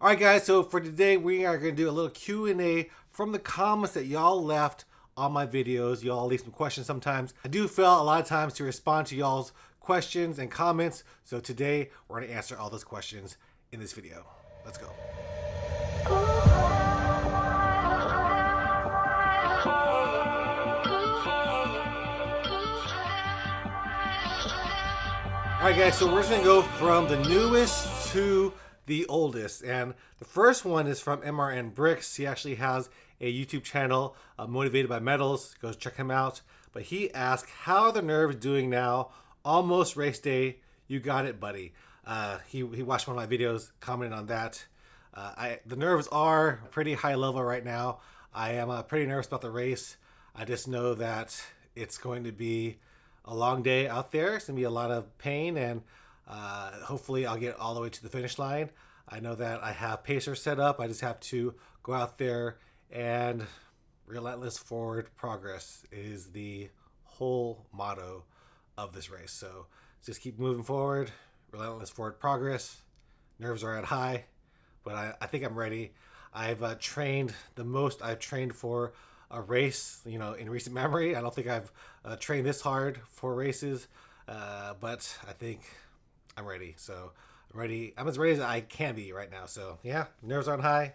All right, guys, so for today, we are going to do a little Q&A from the comments that y'all left on my videos. Y'all leave some questions sometimes. I do fail a lot of times to respond to y'all's questions and comments. So today, we're going to answer all those questions in this video. Let's go. All right, guys, so we're just going to go from the newest to the oldest. And the first one is from MRN Bricks. He actually has a YouTube channel, Motivated by Medals. Go check him out. But he asked, how are the nerves doing now? Almost race day. You got it, buddy. He watched one of my videos, commented on that. The nerves are pretty high level right now. I am pretty nervous about the race. I just know that it's going to be a long day out there. It's going to be a lot of pain, and hopefully I'll get all the way to the finish line. I know that I have pacers set up. I just have to go out there, and relentless forward progress is the whole motto of this race. So just keep moving forward, relentless forward progress. Nerves are at high, but I think I'm ready. I've trained the most I've trained for a race, in recent memory. I don't think I've trained this hard for races, but I think I'm ready. So I'm ready. I'm as ready as I can be right now. So yeah, nerves aren't high.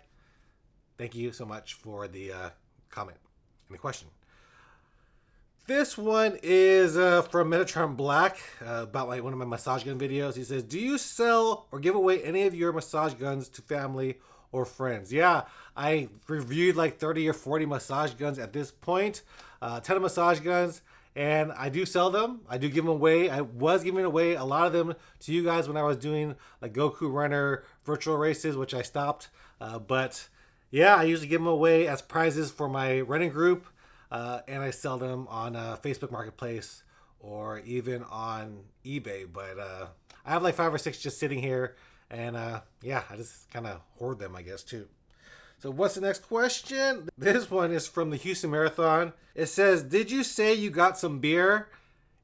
Thank you so much for the comment and the question. This one is from Metatron Black about one of my massage gun videos. He says, do you sell or give away any of your massage guns to family or friends? Yeah, I reviewed like 30 or 40 massage guns at this point, a ton of massage guns, and I do sell them. I do give them away. I was giving away a lot of them to you guys when I was doing like Goku Runner virtual races, which I stopped. But yeah, I usually give them away as prizes for my running group, and I sell them on Facebook Marketplace or even on eBay. But I have like 5 or 6 just sitting here. And yeah, I just kind of hoard them, I guess, too. So what's the next question? This one is from the Houston Marathon. It says, did you say you got some beer?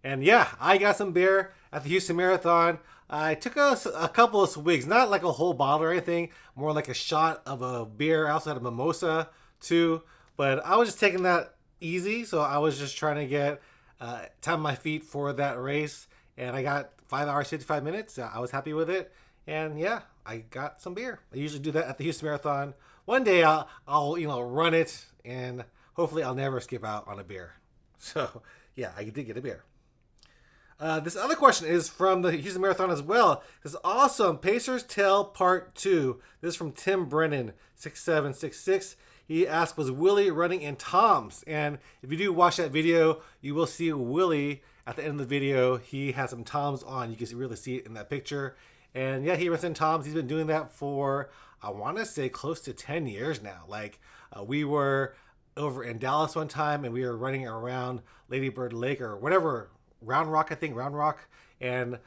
And yeah, I got some beer at the Houston Marathon. I took a couple of swigs, not like a whole bottle or anything, more like a shot of a beer. I also had a mimosa, too. But I was just taking that easy. So I was just trying to get time on my feet for that race. And I got 5 hours, 55 minutes. I was happy with it. And yeah, I got some beer. I usually do that at the Houston Marathon. One day I'll run it, and hopefully I'll never skip out on a beer. So yeah, I did get a beer. This other question is from the Houston Marathon as well. This is awesome. Pacers Tale Part 2. This is from Tim Brennan, 6766. He asked, was Willie running in Toms? And if you do watch that video, you will see Willie at the end of the video. He has some Toms on. You can really see it in that picture. And yeah, he runs in Toms. He's been doing that for, I want to say, close to 10 years now. Like, we were over in Dallas one time, and we were running around Lady Bird Lake or whatever, Round Rock, and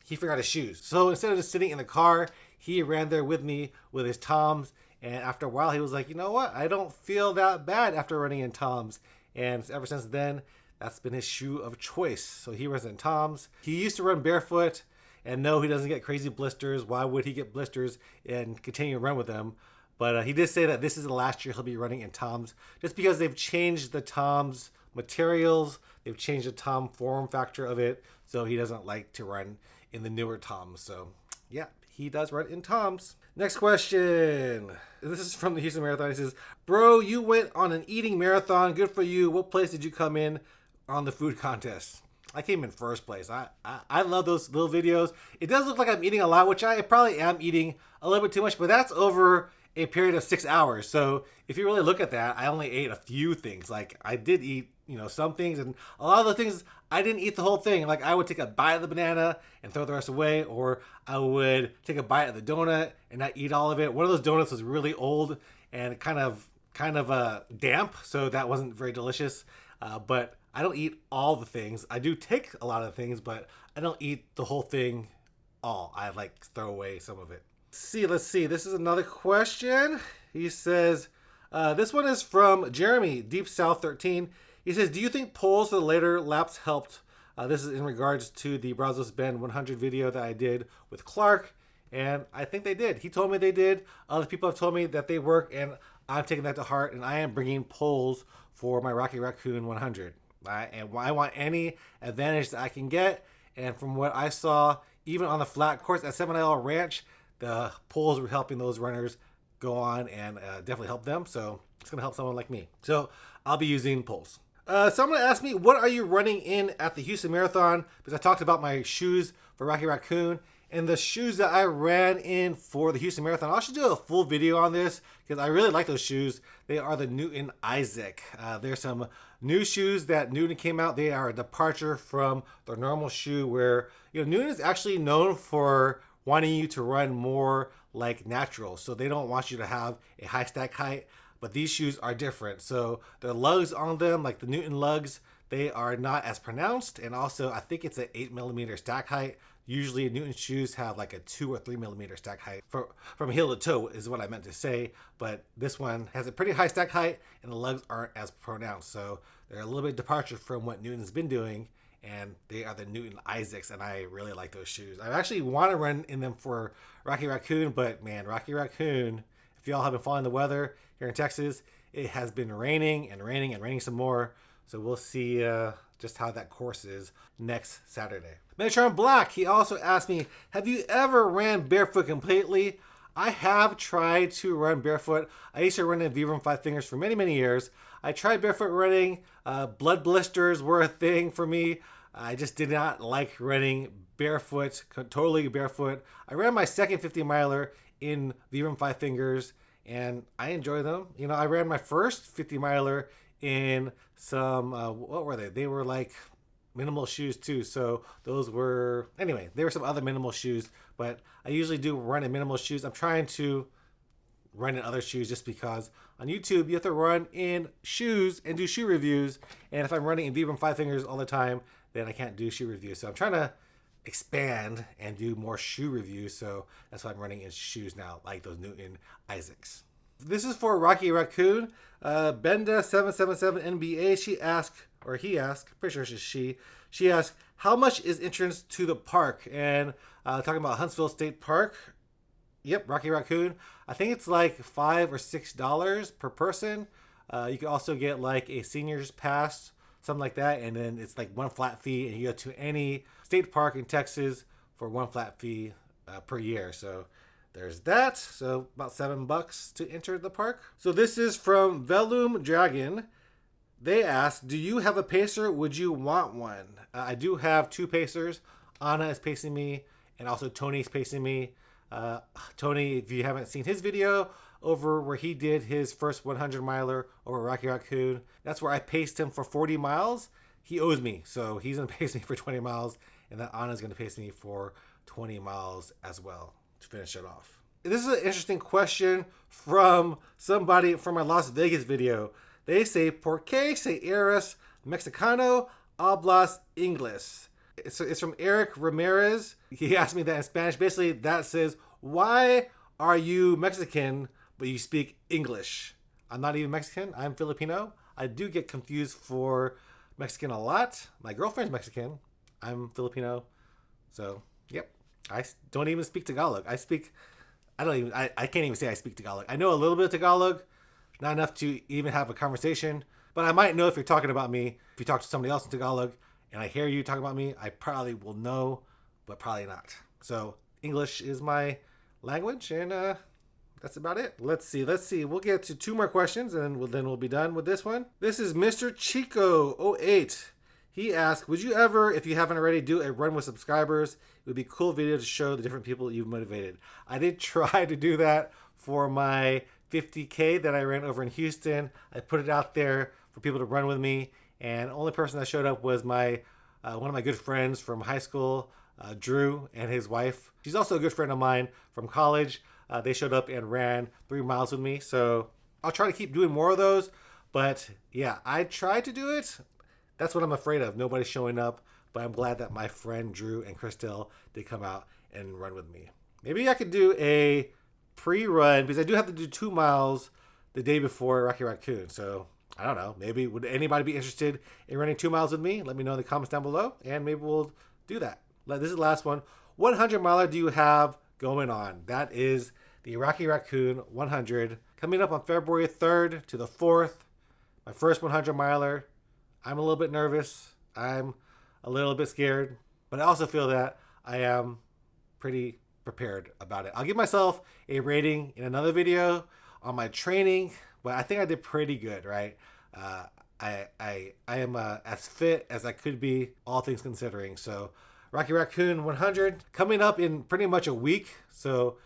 he forgot his shoes. So instead of just sitting in the car, he ran there with me with his Toms. And after a while, he was like, you know what? I don't feel that bad after running in Toms. And ever since then, that's been his shoe of choice. So he runs in Toms. He used to run barefoot. And no, he doesn't get crazy blisters. Why would he get blisters and continue to run with them? But he did say that this is the last year he'll be running in Toms, just because they've changed the Toms materials. They've changed the Tom form factor of it. So he doesn't like to run in the newer Toms. So yeah, he does run in Toms. Next question. This is from the Houston Marathon. He says, bro, you went on an eating marathon. Good for you. What place did you come in on the food contest? I came in first place. I love those little videos. It does look like I'm eating a lot, which I probably am eating a little bit too much, but that's over a period of 6 hours. So if you really look at that, I only ate a few things. Like, I did eat, some things, and a lot of the things, I didn't eat the whole thing. Like, I would take a bite of the banana and throw the rest away, or I would take a bite of the donut and not eat all of it. One of those donuts was really old and kind of damp, so that wasn't very delicious. But I don't eat all the things. I do take a lot of things, but I don't eat the whole thing all. I throw away some of it. Let's see. This is another question. He says, this one is from Jeremy, Deep South 13. He says, do you think polls for the later laps helped? This is in regards to the Brazos Bend 100 video that I did with Clark And I think they did. He told me they did. Other people have told me that they work, and I'm taking that to heart, and I am bringing poles for my Rocky Raccoon 100. And I want any advantage that I can get. And from what I saw, even on the flat course at 7 Mile Ranch, the poles were helping those runners go on and definitely help them. So it's going to help someone like me. So I'll be using poles. Someone asked me, what are you running in at the Houston Marathon? Because I talked about my shoes for Rocky Raccoon. And the shoes that I ran in for the Houston Marathon, I should do a full video on this because I really like those shoes. They are the Newton Isaac. There's some new shoes that Newton came out. They are a departure from their normal shoe where, Newton is actually known for wanting you to run more like natural. So they don't want you to have a high stack height, but these shoes are different. So the lugs on them, like the Newton lugs, they are not as pronounced. And also I think it's an 8mm stack height. Usually Newton shoes have like a 2 or 3mm stack height from heel to toe is what I meant to say. But this one has a pretty high stack height and the lugs aren't as pronounced. So they're a little bit departure from what Newton's been doing. And they are the Newton Isaacs, and I really like those shoes. I actually want to run in them for Rocky Raccoon, but man, Rocky Raccoon, if y'all have been following the weather here in Texas, it has been raining and raining and raining some more. So we'll see just how that course is next Saturday. Metatron Black, he also asked me, have you ever ran barefoot completely? I have tried to run barefoot. I used to run in Vibram Five Fingers for many, many years. I tried barefoot running. Blood blisters were a thing for me. I just did not like running barefoot, totally barefoot. I ran my second 50 miler in Vibram Five Fingers and I enjoy them. I ran my first 50 miler in some, what were they? They were like minimal shoes too. So those were, anyway, there were some other minimal shoes, but I usually do run in minimal shoes. I'm trying to run in other shoes just because on YouTube you have to run in shoes and do shoe reviews. And if I'm running in Vibram Five Fingers all the time, then I can't do shoe reviews. So I'm trying to expand and do more shoe reviews. So that's why I'm running in shoes now, like those Newton Isaacs. This is for Rocky Raccoon. Benda777NBA, he asked, pretty sure it's she asked, how much is entrance to the park? And talking about Huntsville State Park. Yep, Rocky Raccoon. I think it's like $5 or $6 per person. You can also get like a senior's pass, something like that. And then it's like one flat fee, and you go to any state park in Texas for one flat fee per year. So there's that. So about $7 to enter the park. So this is from Velum Dragon. They asked, do you have a pacer? Would you want one? I do have two pacers. Anna is pacing me, and also Tony is pacing me. Tony, if you haven't seen his video over where he did his first 100 miler over Rocky Raccoon, that's where I paced him for 40 miles. He owes me, so he's going to pace me for 20 miles, and then Anna's going to pace me for 20 miles as well to finish it off. This is an interesting question from somebody from my Las Vegas video. They say, ¿Por qué se eres Mexicano hablas Inglés? It's from Eric Ramirez. He asked me that in Spanish. Basically, that says, why are you Mexican, but you speak English? I'm not even Mexican. I'm Filipino. I do get confused for Mexican a lot. My girlfriend's Mexican. I'm Filipino. So, yep. I don't even speak Tagalog. I can't even say I speak Tagalog. I know a little bit of Tagalog. Not enough to even have a conversation. But I might know if you're talking about me. If you talk to somebody else in Tagalog and I hear you talking about me, I probably will know, but probably not. So English is my language, and that's about it. Let's see. We'll get to two more questions, and then we'll be done with this one. This is Mr. Chico08. He asked, would you ever, if you haven't already, do a run with subscribers? It would be a cool video to show the different people you've motivated. I did try to do that for my 50K that I ran over in Houston. I put it out there for people to run with me, and the only person that showed up was my one of my good friends from high school, Drew, and his wife. She's also a good friend of mine from college. They showed up and ran 3 miles with me, so I'll try to keep doing more of those. But yeah, I tried to do it. That's what I'm afraid of, nobody showing up. But I'm glad that my friend Drew and Christelle did come out and run with me. Maybe I could do a pre-run, because I do have to do 2 miles the day before Rocky Raccoon. So I don't know, maybe would anybody be interested in running 2 miles with me? Let me know in the comments down below, and maybe we'll do that. This is the last one. 100 miler do you have going on. That is the Rocky Raccoon 100 coming up on February 3rd to the 4th. My first 100 miler. I'm a little bit nervous. I'm a little bit scared, but I also feel that I am pretty prepared about it. I'll give myself a rating in another video on my training, but I think I did pretty good, right? I am as fit as I could be, all things considering. So Rocky Raccoon 100 coming up in pretty much a week. So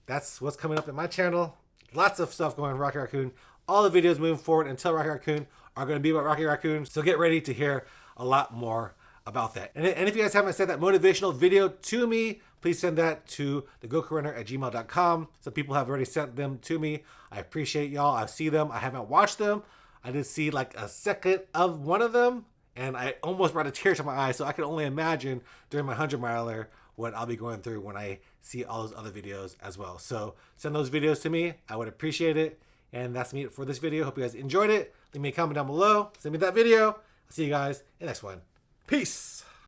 that's what's coming up in my channel. Lots of stuff going on Rocky Raccoon. All the videos moving forward until Rocky Raccoon are going to be about Rocky Raccoon. So get ready to hear a lot more about that. And if you guys haven't sent that motivational video to me, please send that to thegokurunner@gmail.com. Some people have already sent them to me. I appreciate y'all. I see them. I haven't watched them. I did see like a second of one of them, and I almost brought a tear to my eye. So I can only imagine during my 100 miler what I'll be going through when I see all those other videos as well. So send those videos to me. I would appreciate it. And that's me for this video. Hope you guys enjoyed it. Leave me a comment down below. Send me that video. I'll see you guys in the next one. Peace.